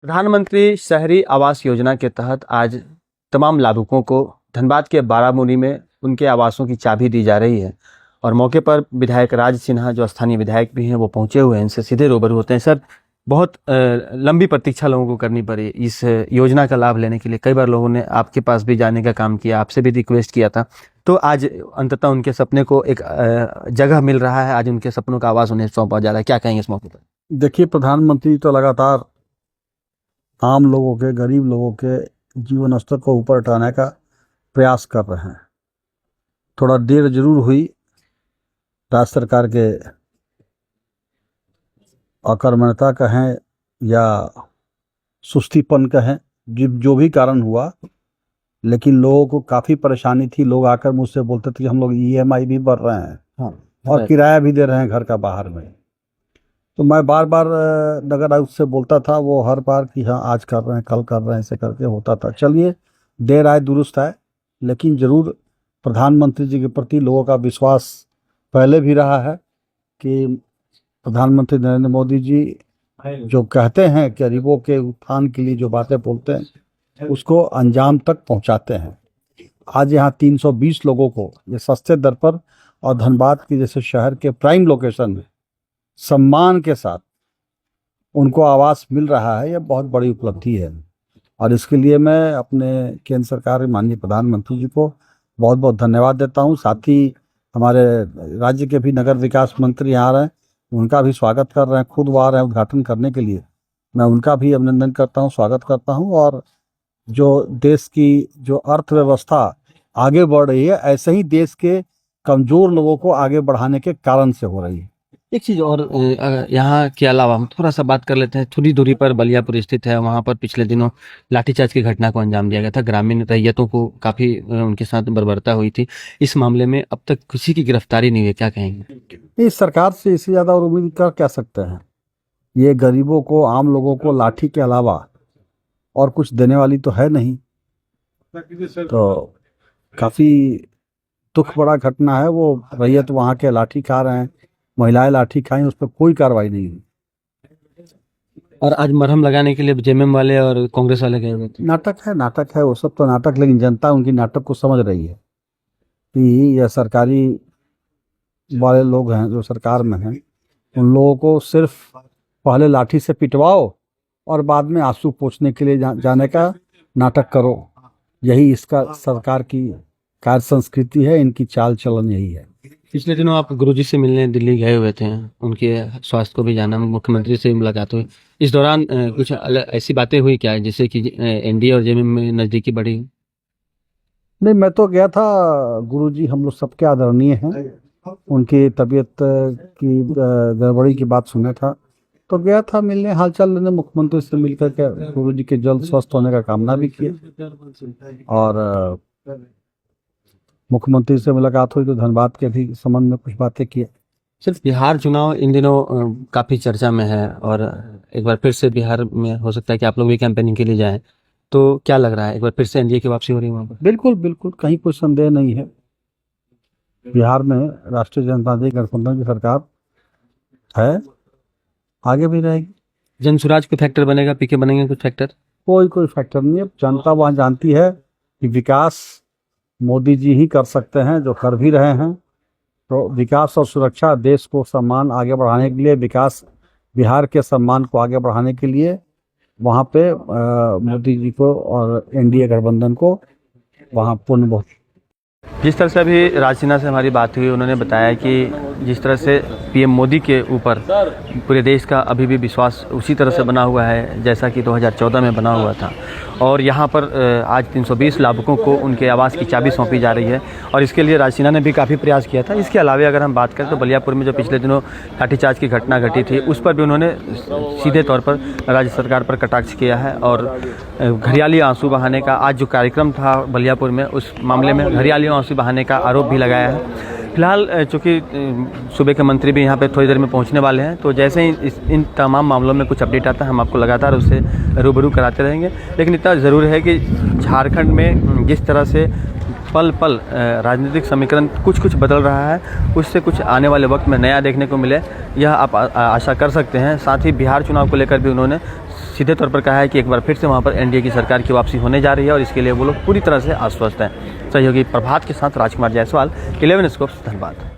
प्रधानमंत्री शहरी आवास योजना के तहत आज तमाम लाभुकों को धनबाद के बारामुरी में उनके आवासों की चाबी दी जा रही है और मौके पर विधायक राज सिन्हा जो स्थानीय विधायक भी हैं वो पहुंचे हुए हैं। इनसे सीधे रूबरू होते हैं। सर, बहुत लंबी प्रतीक्षा लोगों को करनी पड़ी इस योजना का लाभ लेने के लिए। कई बार लोगों ने आपके पास भी जाने का काम किया, आपसे भी रिक्वेस्ट किया था, तो आज अंततः उनके सपने को एक जगह मिल रहा है। आज उनके सपनों का आवास उन्हें सौंपा जा रहा है। क्या कहेंगे इस मौके पर? देखिए, प्रधानमंत्री तो लगातार आम लोगों के, गरीब लोगों के जीवन स्तर को ऊपर उठाने का प्रयास कर रहे हैं। थोड़ा देर जरूर हुई राज्य सरकार के अकर्मण्यता कहें या सुस्तीपन कहें, जो भी कारण हुआ, लेकिन लोगों को काफ़ी परेशानी थी। लोग आकर मुझसे बोलते थे कि हम लोग EMI भी भर रहे हैं और किराया भी दे रहे हैं घर का बाहर में। तो मैं बार बार नगर आयुक्त से बोलता था, वो हर बार कि हाँ आज कर रहे हैं, कल कर रहे हैं, ऐसे करके होता था। चलिए, देर आए दुरुस्त आए, लेकिन ज़रूर प्रधानमंत्री जी के प्रति लोगों का विश्वास पहले भी रहा है कि प्रधानमंत्री नरेंद्र मोदी जी जो कहते हैं कि गरीबों के उत्थान के लिए जो बातें बोलते हैं उसको अंजाम तक पहुंचाते हैं। आज यहाँ 320 लोगों को ये सस्ते दर पर और धनबाद की जैसे शहर के प्राइम लोकेशन में सम्मान के साथ उनको आवास मिल रहा है। यह बहुत बड़ी उपलब्धि है और इसके लिए मैं अपने केंद्र सरकार के माननीय प्रधानमंत्री जी को बहुत बहुत धन्यवाद देता हूं। साथ ही हमारे राज्य के भी नगर विकास मंत्री आ रहे हैं, उनका भी स्वागत कर रहे हैं, खुद वो आ रहे हैं उद्घाटन करने के लिए। मैं उनका भी अभिनंदन करता हूं, स्वागत करता हूं। और जो देश की जो अर्थव्यवस्था आगे बढ़ रही है, ऐसे ही देश के कमज़ोर लोगों को आगे बढ़ाने के कारण से हो रही है। एक चीज़ और, यहाँ के अलावा हम थोड़ा सा बात कर लेते हैं। थोड़ी दूरी पर बलियापुर स्थित है, वहाँ पर पिछले दिनों लाठीचार्ज की घटना को अंजाम दिया गया था। ग्रामीण रैयतों को काफ़ी उनके साथ बर्बरता हुई थी। इस मामले में अब तक किसी की गिरफ्तारी नहीं हुई, क्या कहेंगे? इस सरकार से इससे ज़्यादा और उम्मीद कर क्या सकते हैं? ये गरीबों को, आम लोगों को लाठी के अलावा और कुछ देने वाली तो है नहीं। तो काफ़ी दुख बड़ा घटना है। वो रैयत वहाँ के लाठी खा रहे हैं, महिलाएं लाठी खाई, उस पर कोई कार्रवाई नहीं हुई। और आज मरहम लगाने के लिए JMM वाले और कांग्रेस वाले गए हुए थे। नाटक है वो सब तो नाटक, लेकिन जनता उनकी नाटक को समझ रही है कि यह सरकारी वाले लोग हैं जो सरकार में हैं, उन लोगों को सिर्फ पहले लाठी से पिटवाओ और बाद में आंसू पोंछने के लिए जाने का नाटक करो। यही इसका सरकार की कार्य संस्कृति है, इनकी चाल चलन यही है। पिछले दिनों आप गुरुजी से मिलने दिल्ली गए हुए थे, उनके स्वास्थ्य को भी जाना, मुख्यमंत्री से मुलाकात हुई। इस दौरान कुछ ऐसी बातें हुई क्या, जैसे कि NDA और JMM में नज़दीकी बढ़ी? नहीं, मैं तो गया था। गुरुजी हम लोग सबके आदरणीय हैं, उनकी तबीयत की गड़बड़ी की बात सुना था तो गया था मिलने, हालचाल लेने। मुख्यमंत्री से मिलकर के गुरुजी के जल्द स्वस्थ होने का कामना भी किया और मुख्यमंत्री से मुलाकात हुई तो धनबाद के भी संबंध में कुछ बातें की। सिर्फ बिहार चुनाव इन दिनों काफ़ी चर्चा में है और एक बार फिर से बिहार में हो सकता है कि आप लोग भी कैंपेनिंग के लिए जाएं, तो क्या लग रहा है, एक बार फिर से NDA की वापसी हो रही है वहाँ पर? बिल्कुल बिल्कुल, कहीं कोई संदेह नहीं है। बिहार में राष्ट्रीय जनता दल गठबंधन की सरकार है, आगे भी रहेगी। जनसुराज कोई फैक्टर बनेगा, PK बनेंगे कुछ फैक्टर? कोई फैक्टर नहीं है। जनता वहाँ जानती है कि विकास मोदी जी ही कर सकते हैं, जो कर भी रहे हैं। तो विकास और सुरक्षा, देश को सम्मान आगे बढ़ाने के लिए, विकास बिहार के सम्मान को आगे बढ़ाने के लिए वहाँ पे मोदी जी को और NDA गठबंधन को वहाँ पूर्ण बहुत। जिस तरह से अभी राज सिन्हा से हमारी बात हुई, उन्होंने बताया कि जिस तरह से PM मोदी के ऊपर पूरे देश का अभी भी विश्वास उसी तरह से बना हुआ है जैसा कि 2014 में बना हुआ था और यहाँ पर आज 320 लाभुकों को उनके आवास की चाबी सौंपी जा रही है और इसके लिए राज सिन्हा ने भी काफ़ी प्रयास किया था। इसके अलावा अगर हम बात करें तो बलियापुर में जो पिछले दिनों लाठीचार्ज की घटना घटी थी, उस पर भी उन्होंने सीधे तौर पर राज्य सरकार पर कटाक्ष किया है और घरियाली आंसू बहाने का आज जो कार्यक्रम था बलियापुर में, उस मामले में घरियाली आंसू बहाने का आरोप भी लगाया है। फिलहाल चूँकि सूबे के मंत्री भी यहाँ पे थोड़ी देर में पहुँचने वाले हैं, तो जैसे ही इन तमाम मामलों में कुछ अपडेट आता है हम आपको लगातार उससे रूबरू कराते रहेंगे। लेकिन इतना ज़रूर है कि झारखंड में जिस तरह से पल पल राजनीतिक समीकरण कुछ बदल रहा है, उससे कुछ आने वाले वक्त में नया देखने को मिले, यह आप आशा कर सकते हैं। साथ ही बिहार चुनाव को लेकर भी उन्होंने सीधे तौर पर कहा है कि एक बार फिर से वहाँ पर एनडीए की सरकार की वापसी होने जा रही है और इसके लिए वो लोग पूरी तरह से आश्वस्त हैं। सहयोगी प्रभात के साथ राजकुमार जायसवाल, 11 स्कोप्स, धनबाद।